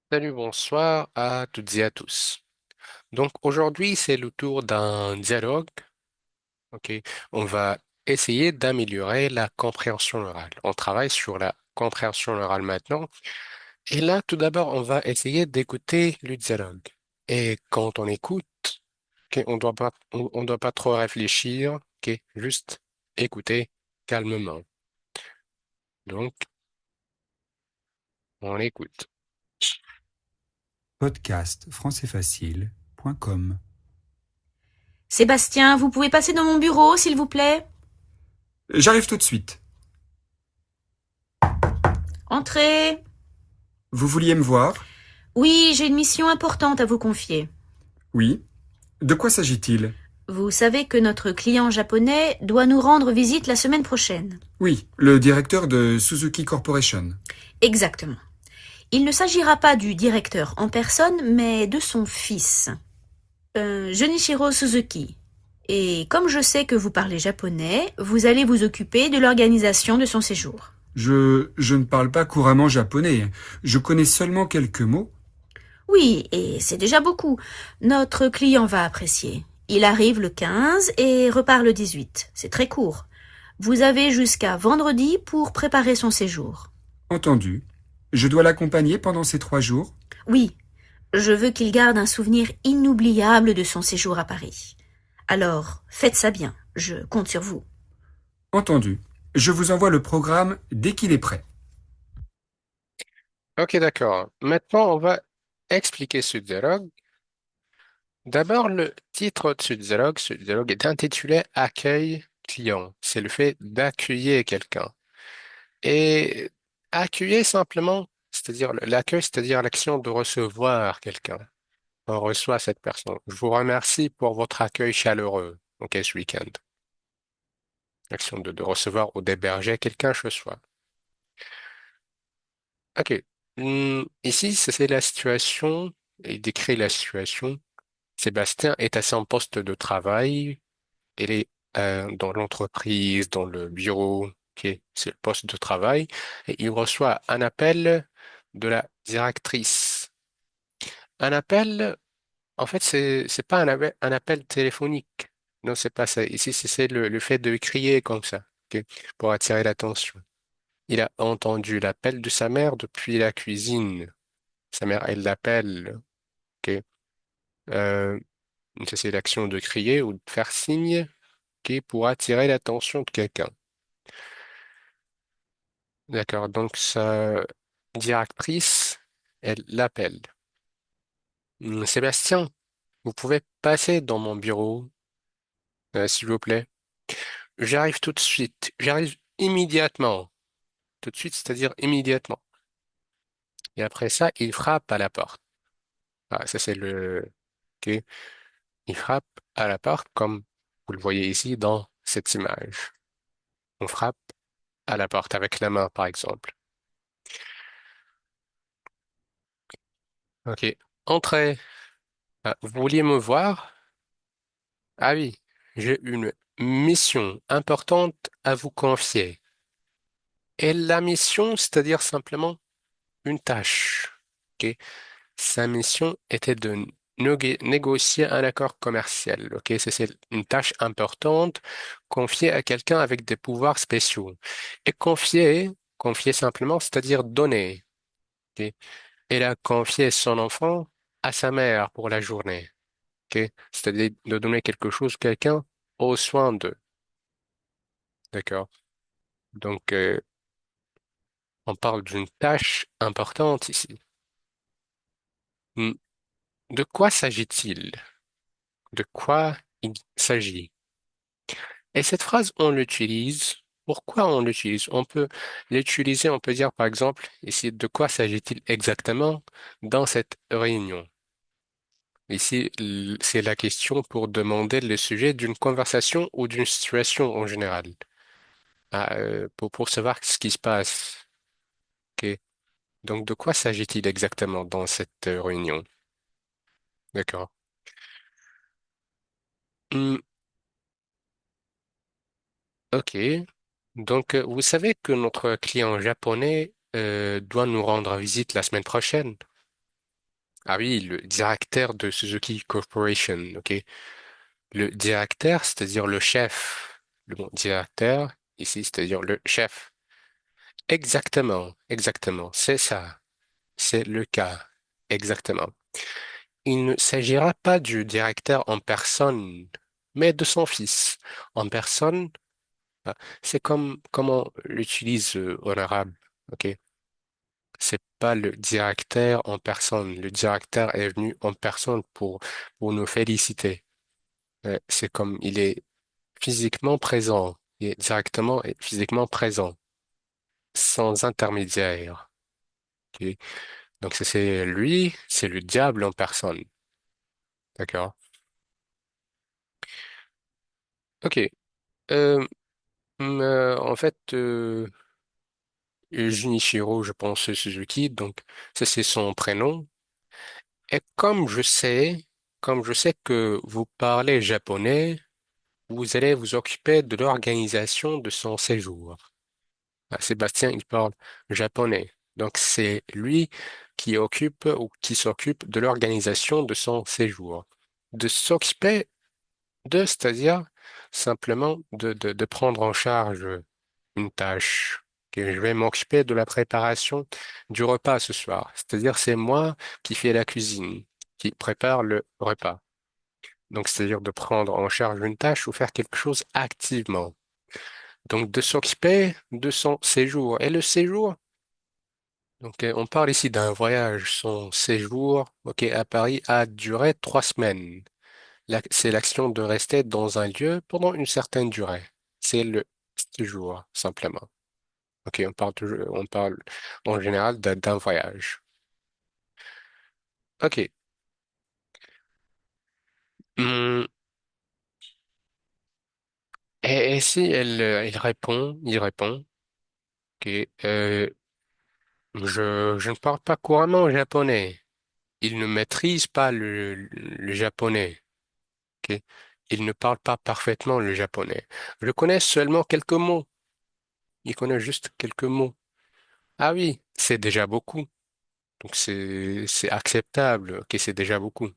Salut, bonsoir à toutes et à tous. Donc aujourd'hui, c'est le tour d'un dialogue. Ok, on va essayer d'améliorer la compréhension orale. On travaille sur la compréhension orale maintenant. Et là, tout d'abord, on va essayer d'écouter le dialogue. Et quand on écoute, ok, on doit pas trop réfléchir. Ok, juste écouter calmement. Donc, on écoute. Podcast françaisfacile.com. Sébastien, vous pouvez passer dans mon bureau, s'il vous plaît? J'arrive tout de suite. Entrez. Vous vouliez me voir? Oui, j'ai une mission importante à vous confier. Oui. De quoi s'agit-il? Vous savez que notre client japonais doit nous rendre visite la semaine prochaine. Oui, le directeur de Suzuki Corporation. Exactement. Il ne s'agira pas du directeur en personne, mais de son fils, Junichiro Suzuki. Et comme je sais que vous parlez japonais, vous allez vous occuper de l'organisation de son séjour. Je ne parle pas couramment japonais. Je connais seulement quelques mots. Oui, et c'est déjà beaucoup. Notre client va apprécier. Il arrive le 15 et repart le 18. C'est très court. Vous avez jusqu'à vendredi pour préparer son séjour. Entendu. Je dois l'accompagner pendant ces 3 jours. Oui, je veux qu'il garde un souvenir inoubliable de son séjour à Paris. Alors, faites ça bien. Je compte sur vous. Entendu. Je vous envoie le programme dès qu'il est prêt. Ok, d'accord. Maintenant, on va expliquer ce dialogue. D'abord, le titre de ce dialogue est intitulé Accueil client. C'est le fait d'accueillir quelqu'un. Et accueillir simplement, c'est-à-dire l'accueil, c'est-à-dire l'action de recevoir quelqu'un. On reçoit cette personne. Je vous remercie pour votre accueil chaleureux, ok, ce week-end. L'action de recevoir ou d'héberger quelqu'un chez soi. Ok. Ici, c'est la situation, il décrit la situation. Sébastien est à son poste de travail. Elle est dans l'entreprise, dans le bureau, c'est le poste de travail, et il reçoit un appel de la directrice. Un appel, en fait, c'est pas un appel téléphonique. Non, c'est pas ça. Ici, c'est le fait de crier comme ça, ok, pour attirer l'attention. Il a entendu l'appel de sa mère depuis la cuisine. Sa mère, elle l'appelle, ok. Euh, ça, c'est l'action de crier ou de faire signe, ok, pour attirer l'attention de quelqu'un. D'accord, donc sa directrice, elle l'appelle. Sébastien, vous pouvez passer dans mon bureau, s'il vous plaît. J'arrive tout de suite. J'arrive immédiatement. Tout de suite, c'est-à-dire immédiatement. Et après ça, il frappe à la porte. Ah, ça, c'est le... ok. Il frappe à la porte comme vous le voyez ici dans cette image. On frappe à la porte avec la main, par exemple. Ok. Entrez. Ah, vous vouliez me voir? Ah oui, j'ai une mission importante à vous confier. Et la mission, c'est-à-dire simplement une tâche. Ok. Sa mission était de négocier un accord commercial. Ok. C'est une tâche importante confiée à quelqu'un avec des pouvoirs spéciaux. Et confier simplement, c'est-à-dire donner. Ok. Elle a confié son enfant à sa mère pour la journée. Ok. C'est-à-dire de donner quelque chose, quelqu'un, aux soins d'eux. D'accord. Donc, on parle d'une tâche importante ici. Hmm. De quoi s'agit-il? De quoi il s'agit? Et cette phrase, on l'utilise. Pourquoi on l'utilise? On peut l'utiliser, on peut dire par exemple, ici, de quoi s'agit-il exactement dans cette réunion? Ici, c'est la question pour demander le sujet d'une conversation ou d'une situation en général. Ah, pour savoir ce qui se passe. Ok. Donc, de quoi s'agit-il exactement dans cette réunion? D'accord. Hmm, ok. Donc, vous savez que notre client japonais doit nous rendre visite la semaine prochaine. Ah oui, le directeur de Suzuki Corporation, ok? Le directeur, c'est-à-dire le chef. Le mot directeur, ici, c'est-à-dire le chef. Exactement, exactement, c'est ça. C'est le cas. Exactement. Il ne s'agira pas du directeur en personne, mais de son fils. En personne, ah, c'est comme comment on l'utilise en arabe. Ok, c'est pas le directeur en personne. Le directeur est venu en personne pour nous féliciter. C'est comme il est physiquement présent. Il est directement et physiquement présent, sans intermédiaire. Ok, donc c'est lui, c'est le diable en personne. D'accord. Ok. Euh, en fait, Junichiro, je pense, Suzuki, donc ça c'est son prénom. Et comme je sais que vous parlez japonais, vous allez vous occuper de l'organisation de son séjour. Ah, Sébastien, il parle japonais. Donc c'est lui qui occupe ou qui s'occupe de l'organisation de son séjour. De s'occuper de, c'est-à-dire simplement de prendre en charge une tâche. Que je vais m'occuper de la préparation du repas ce soir. C'est-à-dire, c'est moi qui fais la cuisine, qui prépare le repas. Donc, c'est-à-dire de prendre en charge une tâche ou faire quelque chose activement. Donc, de s'occuper de son séjour. Et le séjour, donc, on parle ici d'un voyage. Son séjour, ok, à Paris a duré 3 semaines. C'est l'action de rester dans un lieu pendant une certaine durée. C'est le séjour, simplement. Ok, on parle en général d'un voyage. Ok. Hum, et si il répond, ok, je ne parle pas couramment japonais. Il ne maîtrise pas le japonais. Ok. Il ne parle pas parfaitement le japonais. Je connais seulement quelques mots. Il connaît juste quelques mots. Ah oui, c'est déjà beaucoup. Donc c'est acceptable. Ok, c'est déjà beaucoup.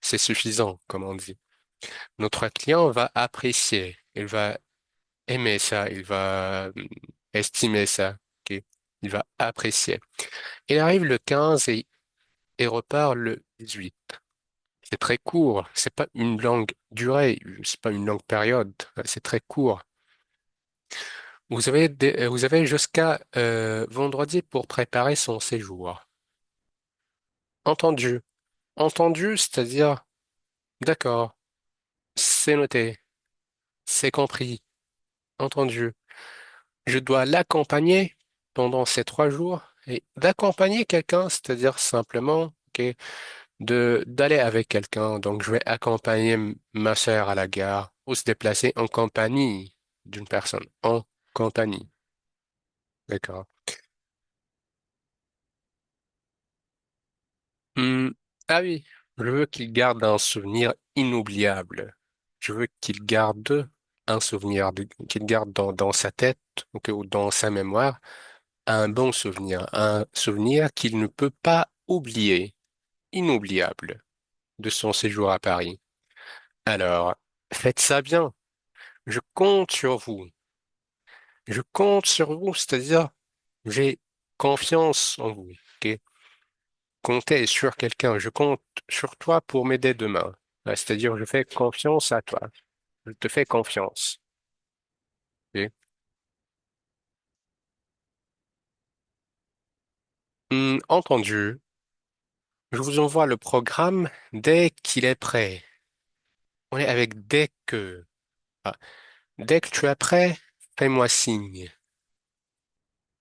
C'est suffisant, comme on dit. Notre client va apprécier, il va aimer ça, il va estimer ça, ok. Il va apprécier. Il arrive le 15 et repart le 18. C'est très court, c'est pas une longue durée, c'est pas une longue période, c'est très court. Vous avez jusqu'à vendredi pour préparer son séjour. Entendu. Entendu, c'est-à-dire, d'accord, c'est noté, c'est compris, entendu. Je dois l'accompagner pendant ces 3 jours et d'accompagner quelqu'un, c'est-à-dire simplement ok, de d'aller avec quelqu'un. Donc, je vais accompagner ma sœur à la gare ou se déplacer en compagnie d'une personne. En compagnie. D'accord. Hmm, Ah oui, je veux qu'il garde un souvenir inoubliable. Je veux qu'il garde un souvenir, qu'il garde dans sa tête ok, ou dans sa mémoire un bon souvenir, un souvenir qu'il ne peut pas oublier, inoubliable, de son séjour à Paris. Alors, faites ça bien. Je compte sur vous. Je compte sur vous, c'est-à-dire, j'ai confiance en vous. Ok. Comptez sur quelqu'un. Je compte sur toi pour m'aider demain. C'est-à-dire, je fais confiance à toi. Je te fais confiance. Ok. Entendu. Je vous envoie le programme dès qu'il est prêt. On est avec dès que. Ah, dès que tu es prêt, fais-moi signe.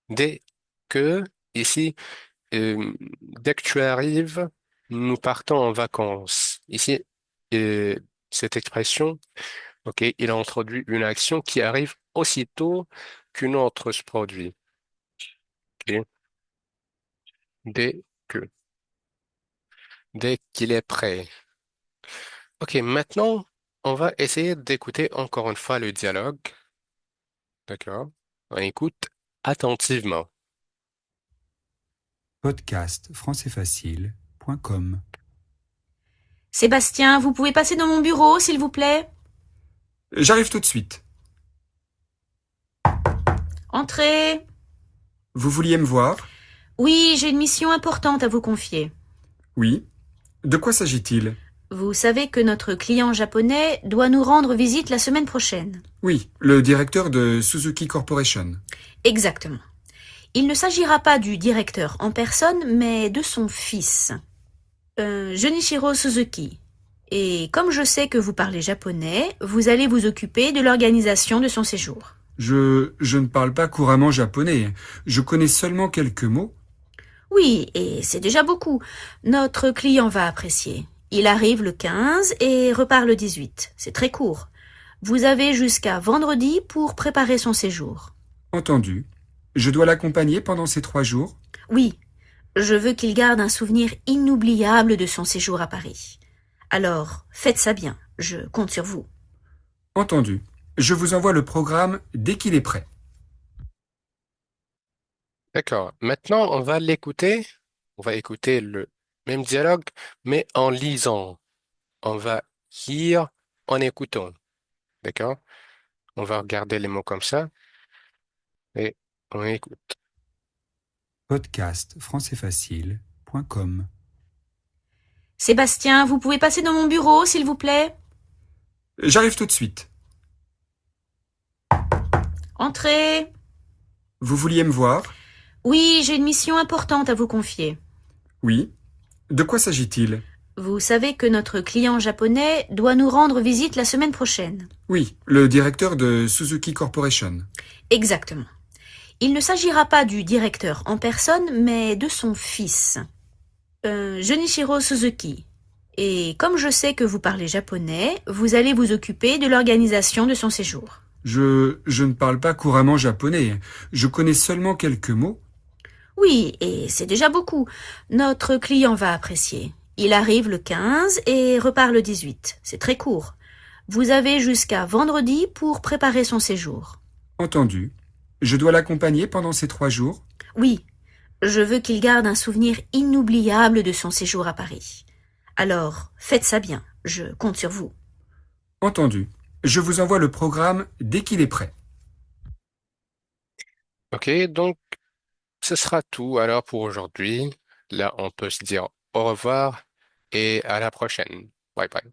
Dès que, ici, dès que tu arrives, nous partons en vacances. Ici, euh, cette expression, ok, il a introduit une action qui arrive aussitôt qu'une autre se produit. Ok. Dès que, dès qu'il est prêt. Ok, maintenant, on va essayer d'écouter encore une fois le dialogue. D'accord? On écoute attentivement. Podcast Français Facile Sébastien, vous pouvez passer dans mon bureau, s'il vous plaît? J'arrive tout de suite. Entrez. Vous vouliez me voir? Oui, j'ai une mission importante à vous confier. Oui. De quoi s'agit-il? Vous savez que notre client japonais doit nous rendre visite la semaine prochaine. Oui, le directeur de Suzuki Corporation. Exactement. Il ne s'agira pas du directeur en personne, mais de son fils, Junichiro Suzuki. Et comme je sais que vous parlez japonais, vous allez vous occuper de l'organisation de son séjour. Je ne parle pas couramment japonais. Je connais seulement quelques mots. Oui, et c'est déjà beaucoup. Notre client va apprécier. Il arrive le 15 et repart le 18. C'est très court. Vous avez jusqu'à vendredi pour préparer son séjour. Entendu. Je dois l'accompagner pendant ces 3 jours. Oui, je veux qu'il garde un souvenir inoubliable de son séjour à Paris. Alors, faites ça bien. Je compte sur vous. Entendu. Je vous envoie le programme dès qu'il est prêt. D'accord. Maintenant, on va l'écouter. On va écouter le même dialogue, mais en lisant. On va lire en écoutant. D'accord? On va regarder les mots comme ça et on écoute. Podcastfrancaisfacile.com Sébastien, vous pouvez passer dans mon bureau, s'il vous plaît? J'arrive tout de suite. Entrez. Vous vouliez me voir? Oui, j'ai une mission importante à vous confier. Oui. De quoi s'agit-il? Vous savez que notre client japonais doit nous rendre visite la semaine prochaine. Oui, le directeur de Suzuki Corporation. Exactement. Il ne s'agira pas du directeur en personne, mais de son fils, Junichiro Suzuki. Et comme je sais que vous parlez japonais, vous allez vous occuper de l'organisation de son séjour. Je ne parle pas couramment japonais. Je connais seulement quelques mots. Oui, et c'est déjà beaucoup. Notre client va apprécier. Il arrive le 15 et repart le 18. C'est très court. Vous avez jusqu'à vendredi pour préparer son séjour. Entendu. Je dois l'accompagner pendant ces 3 jours. Oui, je veux qu'il garde un souvenir inoubliable de son séjour à Paris. Alors, faites ça bien. Je compte sur vous. Entendu. Je vous envoie le programme dès qu'il est prêt. OK, donc ce sera tout alors pour aujourd'hui. Là, on peut se dire au revoir et à la prochaine. Bye bye.